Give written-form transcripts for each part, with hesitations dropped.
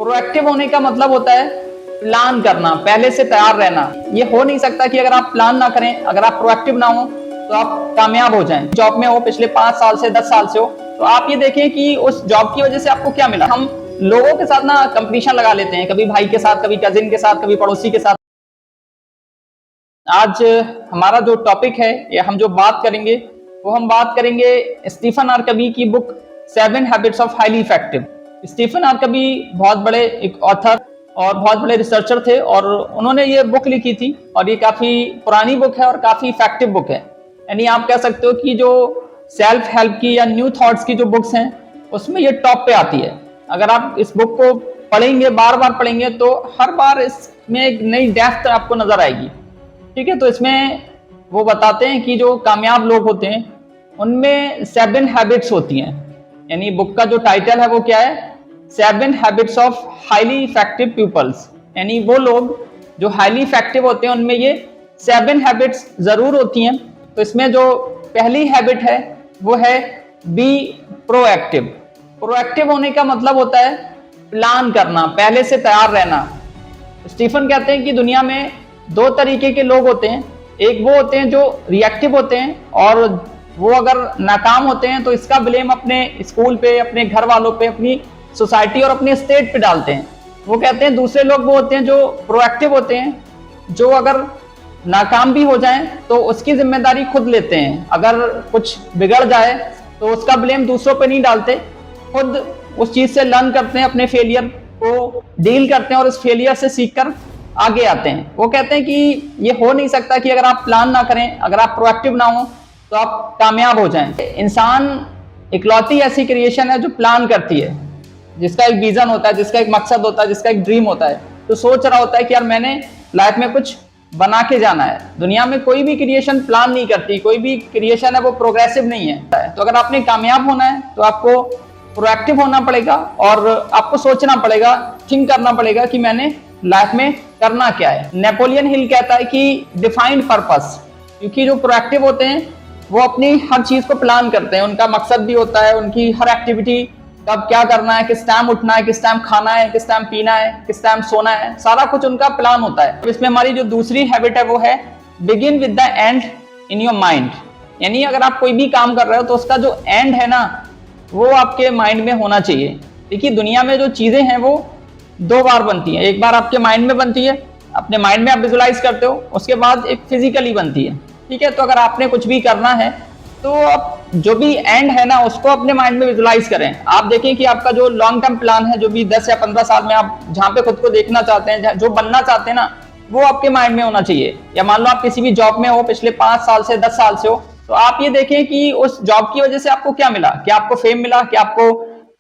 Proactive होने का मतलब होता है प्लान करना, पहले से तैयार रहना। ये हो नहीं सकता कि अगर आप प्लान ना करें, अगर आप प्रोएक्टिव ना हो तो आप कामयाब हो जाएं। जॉब में हो, पिछले 5 साल से 10 साल से हो, तो आप ये देखें कि उस जॉब की वजह से आपको क्या मिला। हम लोगों के साथ ना कंपटीशन लगा लेते हैं, कभी भाई के साथ, कभी कजिन के साथ, कभी पड़ोसी के साथ। आज हमारा जो टॉपिक है या हम जो बात करेंगे वो हम बात करेंगे स्टीफन आर कवी की book 7 habits of highly effective. Stephen R Covey बहुत बड़े एक ऑथर और बहुत बड़े रिसर्चर थे और उन्होंने ये बुक लिखी थी और ये काफी पुरानी बुक है और काफी इफेक्टिव बुक है। यानी आप कह सकते हो कि जो सेल्फ हेल्प की या न्यू थॉट्स की जो बुक्स हैं उसमें ये टॉप पे आती है। अगर आप इस बुक को पढ़ेंगे, बार बार पढ़ेंगे, तो हर बार इसमें एक नई डेप्थ आपको नजर आएगी। ठीक है, तो इसमें वो बताते हैं कि जो कामयाब लोग होते हैं उनमें 7 हैबिट्स होती हैं। यानी बुक का जो टाइटल है वो क्या है, 7 habits of highly effective peoples. यानी वो लोग जो हाईली इफेक्टिव होते हैं उनमें ये 7 हैबिट्स जरूर होती हैं। तो इसमें जो पहली हैबिट है वो है बी प्रोएक्टिव। प्रोएक्टिव होने का मतलब होता है प्लान करना, पहले से तैयार रहना। स्टीफन कहते हैं कि दुनिया में 2 तरीके के लोग होते हैं। एक वो होते हैं जो रिएक्टिव होते हैं और वो अगर नाकाम होते हैं तो इसका ब्लेम अपने स्कूल पे, अपने घर वालों पे, अपनी सोसाइटी और अपने स्टेट पे डालते हैं। वो कहते हैं दूसरे लोग वो होते हैं जो प्रोएक्टिव होते हैं, जो अगर नाकाम भी हो जाएं तो उसकी जिम्मेदारी खुद लेते हैं। अगर कुछ बिगड़ जाए तो उसका ब्लेम दूसरों पे नहीं डालते, खुद उस चीज से लर्न करते हैं, अपने फेलियर को डील करते हैं और उस फेलियर से सीखकर आगे आते हैं। वो कहते हैं कि ये हो नहीं सकता कि अगर आप प्लान ना करें, अगर आप प्रोएक्टिव ना हो तो आप कामयाब हो जाएं। इंसान इकलौती ऐसी क्रिएशन है जो प्लान करती है, जिसका एक विजन होता है, जिसका एक मकसद होता है, जिसका एक ड्रीम होता है, तो सोच रहा होता है कि यार मैंने लाइफ में कुछ बना के जाना है। दुनिया में कोई भी क्रिएशन प्लान नहीं करती, कोई भी क्रिएशन है वो प्रोग्रेसिव नहीं है। तो अगर आपने कामयाब होना है तो आपको प्रोएक्टिव होना पड़ेगा और आपको सोचना पड़ेगा, थिंक करना पड़ेगा कि मैंने लाइफ में करना क्या है। नेपोलियन हिल कहता है कि डिफाइंड पर्पस, क्योंकि जो प्रोएक्टिव होते हैं वो अपनी हर चीज को प्लान करते हैं। उनका मकसद भी होता है, उनकी हर एक्टिविटी कब क्या करना है, किस टाइम उठना है, किस टाइम खाना है, किस टाइम पीना है, किस टाइम सोना है, सारा कुछ उनका प्लान होता है। इसमें हमारी जो दूसरी हैबिट है वो है begin with the and in your mind. यानी अगर आप कोई भी काम कर रहे हो तो उसका जो एंड है ना वो आपके माइंड में होना चाहिए। देखिए दुनिया में जो चीजें हैं वो 2 बार बनती है। एक बार आपके माइंड में बनती है, अपने माइंड में आप विजुलाइज करते हो, उसके बाद एक फिजिकली बनती है। ठीक है, तो अगर आपने कुछ भी करना है तो आप जो भी एंड है ना उसको अपने माइंड में विजुलाइज करें। आप देखें कि आपका जो लॉन्ग टर्म प्लान है, जो भी 10 या 15 साल में आप जहाँ पे खुद को देखना चाहते हैं, जो बनना चाहते हैं ना, वो आपके माइंड में होना चाहिए। या मान लो आप किसी भी जॉब में हो, पिछले 5 साल से 10 साल से हो, तो आप ये देखें कि उस जॉब की वजह से आपको क्या मिला। क्या आपको फेम मिला, क्या आपको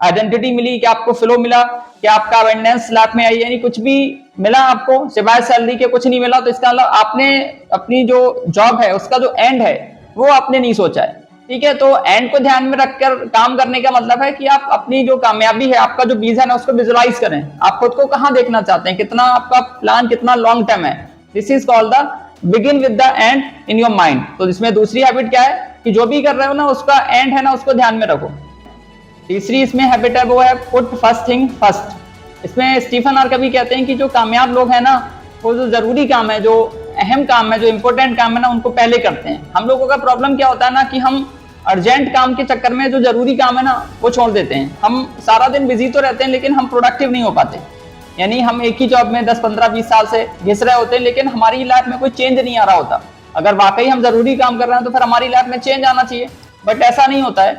आइडेंटिटी मिली, क्या आपको फ्लो मिला, क्या आपका अवेंडेंस लाइफ में आई, यानी कुछ भी मिला आपको सिवाय सैलरी के कुछ नहीं मिला। तो इसका मतलब आपने अपनी जो जॉब है उसका जो एंड है वो आपने नहीं सोचा है। ठीक है, तो एंड को ध्यान में रखकर काम करने का मतलब है कि आप अपनी जो कामयाबी है, आपका जो विजन है उसको विजुलाइज करें। आप खुद को कहां देखना चाहते हैं, कितना आपका प्लान कितना लॉन्ग टर्म है। This is called the begin with the and in your mind. तो इसमें दूसरी हैबिट क्या है कि जो भी कर रहे हो ना उसका एंड है ना उसको ध्यान में रखो। तीसरी इसमें हैबिट है वो है पुट फर्स्ट थिंग फर्स्ट। इसमें स्टीफन आर कवी कहते हैं कि जो कामयाब लोग हैं ना वो जो जरूरी काम है, जो अहम काम है, जो इंपॉर्टेंट काम है ना उनको पहले करते हैं। हम लोगों का प्रॉब्लम क्या होता है ना कि हम अर्जेंट काम के चक्कर में जो जरूरी काम है ना वो छोड़ देते हैं। हम सारा दिन बिजी तो रहते हैं लेकिन हम प्रोडक्टिव नहीं हो पाते। यानी हम एक ही जॉब में 10, 15, 20 साल से घिस रहे होते हैं लेकिन हमारी लाइफ में कोई चेंज नहीं आ रहा होता। अगर वाकई हम जरूरी काम कर रहे हैं तो फिर हमारी लाइफ में चेंज आना चाहिए, बट ऐसा नहीं होता है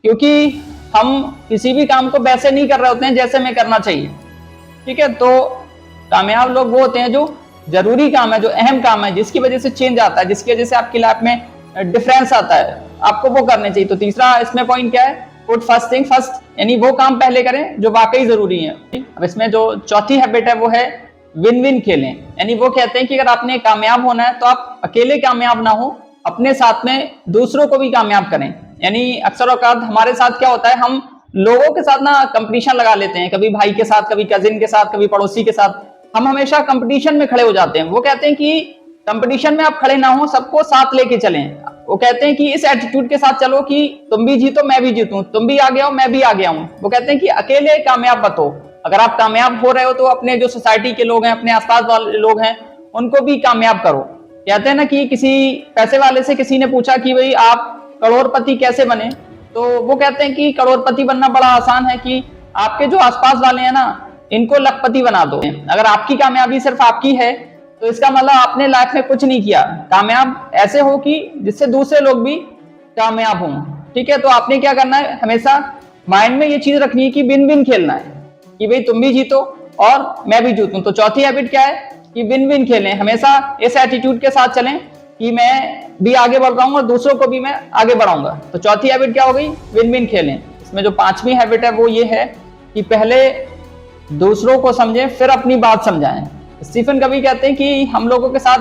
क्योंकि हम किसी भी काम को वैसे नहीं कर रहे होते हैं जैसे में करना चाहिए। ठीक है, तो कामयाब लोग वो होते हैं जो जरूरी काम है, जो अहम काम है, जिसकी वजह से चेंज आता है, जिसकी वजह से आपकी लाइफ में डिफरेंस आता है, आपको वो करने चाहिए। तो तीसरा इसमें पॉइंट क्या है, पुट फर्स्ट थिंग फर्स्ट, यानी वो काम पहले करें जो वाकई जरूरी है। अब इसमें जो चौथी हैबिट है वो है विन विन खेलें। यानी वो कहते हैं कि अगर आपने कामयाब होना है तो आप अकेले कामयाब ना हो, अपने साथ में दूसरों को भी कामयाब करें। यानी अक्सर औकात हमारे साथ क्या होता है, हम लोगों के साथ ना कंपटीशन लगा लेते हैं, कभी भाई के साथ, कभी कजिन के साथ, कभी पड़ोसी के साथ। हम हमेशा कंपटीशन में खड़े हो जाते हैं। वो कहते हैं कि कंपटीशन में आप खड़े ना हो, सबको साथ लेके चलें। वो कहते हैं कि इस एटीट्यूड के साथ चलो कि तुम भी जीतो मैं भी जीतूं, तुम भी आगे आओ मैं भी आगे आऊं। वो कहते हैं कि अकेले कामयाब मत हो, अगर आप कामयाब हो रहे हो तो अपने जो सोसाइटी के लोग हैं, अपने आसपास वाले लोग हैं, उनको भी कामयाब करो। कहते हैं ना कि किसी पैसे वाले से किसी ने पूछा कि भाई आप करोड़पति कैसे बने, तो वो कहते हैं कि करोड़पति बनना बड़ा आसान है कि आपके जो आसपास वाले हैं ना, इनको लखपति बना दो। अगर आपकी कामयाबी सिर्फ आपकी है तो इसका मतलब आपने लाइफ में कुछ नहीं किया। कामयाब ऐसे हो कि जिससे दूसरे लोग भी कामयाब हों। ठीक है, तो आपने क्या करना है, हमेशा माइंड में ये चीज रखनी है कि विन विन खेलना है, कि भाई तुम भी जीतो और मैं भी जीतूं। तो चौथी हैबिट क्या है कि विन विन खेलें, हमेशा इस एटीट्यूड के साथ चलें कि मैं भी आगे बढ़ रहा हूं और दूसरों को भी मैं आगे बढ़ाऊंगा। तो चौथी हैबिट क्या हो गई, विन विन खेलें। इसमें जो पांचवी हैबिट है वो ये है कि पहले दूसरों को समझें फिर अपनी बात समझाएं। स्टीफन कवी कहते हैं कि हम लोगों के साथ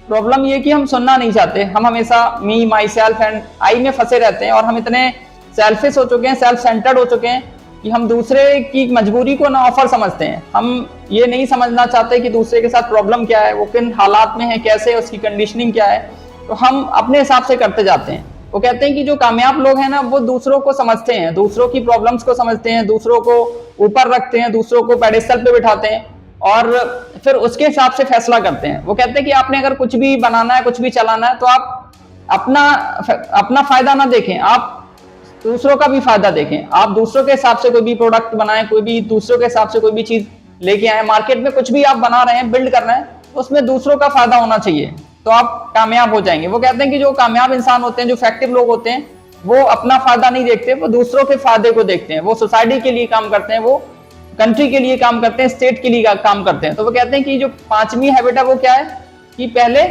प्रॉब्लम ये कि हम सुनना नहीं चाहते, हम हमेशा मी माई सेल्फ एंड आई में फंसे रहते हैं और हम इतने सेल्फिश हो चुके हैं, सेल्फ सेंटर्ड हो चुके हैं कि हम दूसरे की मजबूरी को ना ऑफर समझते हैं। हम ये नहीं समझना चाहते कि दूसरे के साथ प्रॉब्लम क्या है, वो किन हालात में है, कैसे उसकी कंडीशनिंग क्या है, तो हम अपने हिसाब से करते जाते हैं। वो कहते हैं कि जो कामयाब लोग हैं ना, वो दूसरों को समझते हैं, दूसरों की प्रॉब्लम्स को समझते हैं, दूसरों को ऊपर रखते हैं, दूसरों को पेडेस्टल पे बिठाते हैं और फिर उसके हिसाब से फैसला करते हैं। वो कहते हैं कि आपने अगर कुछ भी बनाना है, कुछ भी चलाना है, तो आप अपना फायदा ना देखें, आप दूसरों का भी फायदा देखें। आप दूसरों के हिसाब से कोई भी प्रोडक्ट बनाएं, कोई भी दूसरों के हिसाब से कोई भी चीज लेके आए मार्केट में, कुछ भी आप बना रहे हैं, बिल्ड कर रहे हैं, तो उसमें दूसरों का फायदा होना चाहिए, तो आप कामयाब हो जाएंगे। वो कहते हैं कि जो कामयाब इंसान होते हैं, जो इफेक्टिव लोग होते हैं, वो अपना फायदा नहीं देखते, वो दूसरों के फायदे को देखते हैं। वो सोसाइटी के लिए काम करते हैं, वो कंट्री के लिए काम करते हैं, स्टेट के लिए काम करते हैं। तो वो कहते हैं कि जो पांचवी हैबिट है वो क्या है कि पहले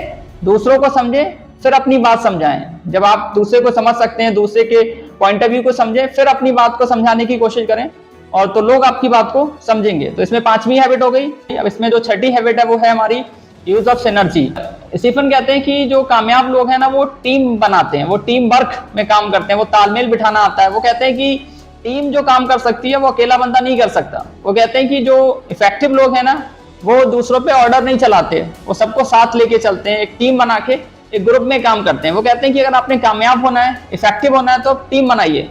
दूसरों को समझें फिर अपनी बात समझाएं। जब आप दूसरे को समझ सकते हैं, दूसरे के पॉइंट ऑफ व्यू को समझें, फिर अपनी बात को समझाने की कोशिश करें और तो लोग आपकी बात को समझेंगे। तो इसमें पांचवी हैबिट हो गई। अब इसमें जो छठी हैबिट है वो है हमारी यूज ऑफ सिनर्जी। स्टीफन कहते हैं कि जो कामयाब लोग हैं ना, वो टीम बनाते हैं, वो टीम वर्क में काम करते हैं, वो तालमेल बिठाना आता है। वो कहते हैं कि टीम जो काम कर सकती है वो अकेला बंदा नहीं कर सकता। वो कहते हैं कि जो इफेक्टिव लोग हैं ना, वो दूसरों पे ऑर्डर नहीं चलाते, वो सबको साथ लेके चलते हैं, एक टीम बना के एक ग्रुप में काम करते हैं। वो कहते हैं कि अगर आपने कामयाब होना है, इफेक्टिव होना है, तो टीम बनाइए,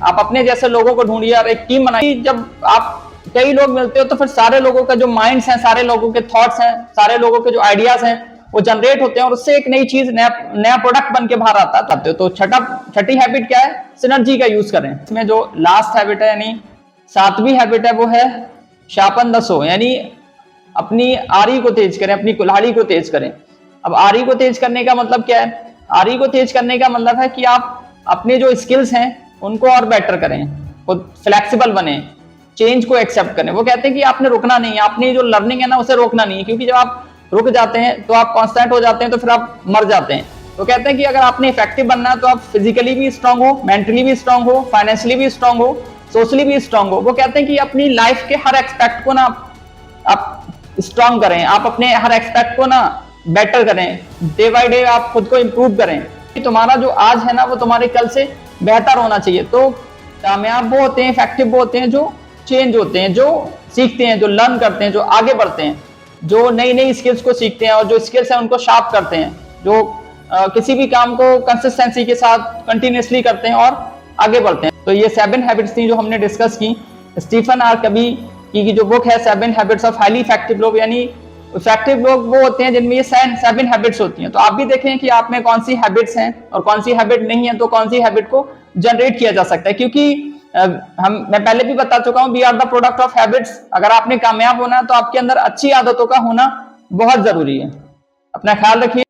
आप अपने जैसे लोगों को ढूंढिए और एक टीम बनाइए। जब आप कई लोग मिलते हो तो फिर सारे लोगों का जो माइंड्स हैं, सारे लोगों के थॉट्स हैं, सारे लोगों के जो आइडियाज हैं, वो जनरेट होते हैं और उससे एक नई चीज, नया प्रोडक्ट बन के बाहर आता है। तो छठी हैबिट क्या है, सिनर्जी का यूज करें। इसमें जो लास्ट हैबिट है यानी सातवीं हैबिट है वो है शार्पन द सो, यानी अपनी आरी को तेज करें, अपनी कुल्हाड़ी को तेज करें। अब आरी को तेज करने का मतलब क्या है, आरी को तेज करने का मतलब है कि आप अपने जो स्किल्स हैं उनको और बेटर करें, फ्लेक्सिबल बने, चेंज को एक्सेप्ट करें। वो कहते हैं कि आपने रुकना नहीं है, आपने जो लर्निंग है ना उसे रोकना नहीं है, क्योंकि जब आप रुक जाते हैं तो आप कॉन्स्टेंट हो जाते हैं, तो फिर आप मर जाते हैं। तो कहते हैं कि अगर आपने इफेक्टिव बनना है तो आप फिजिकली भी स्ट्रांग हो, मेंटली भी स्ट्रांग हो, फाइनेंशियली भी स्ट्रांग हो, सोशली भी स्ट्रांग हो। वो कहते हैं कि अपनी लाइफ के हर एक्सपेक्ट को ना आप स्ट्रांग करें, आप अपने हर एक्सपेक्ट को ना बेटर करें, डे बाय डे आप खुद को इंप्रूव करें कि तुम्हारा जो आज है ना वो तुम्हारे कल से बेहतर होना चाहिए। तो कामयाब वो होते हैं, इफेक्टिव वो होते हैं जो चेंज होते हैं, जो सीखते हैं, जो लर्न करते हैं, जो आगे बढ़ते हैं, जो नई नई स्किल्स को सीखते हैं और जो स्किल्स हैं उनको शार्प करते हैं, जो किसी भी काम को कंसिस्टेंसी के साथ कंटिन्यूसली करते हैं और आगे बढ़ते हैं। तो ये 7 हैबिट्स थी जो हमने डिस्कस की। स्टीफन आर कवी की जो बुक है 7 हैबिट्स ऑफ हाईली इफेक्टिव लोग, यानी इफेक्टिव लोग वो होते हैं जिनमें ये 7 हैबिट्स होती हैं। तो आप भी देखें कि आप में कौन सी हैबिट्स हैं और कौन सी हैबिट नहीं है, तो कौन सी हैबिट को जनरेट किया जा सकता है। क्योंकि मैं पहले भी बता चुका हूं, we are the product of habits. अगर आपने कामयाब होना है तो आपके अंदर अच्छी आदतों का होना बहुत जरूरी है। अपना ख्याल रखिए।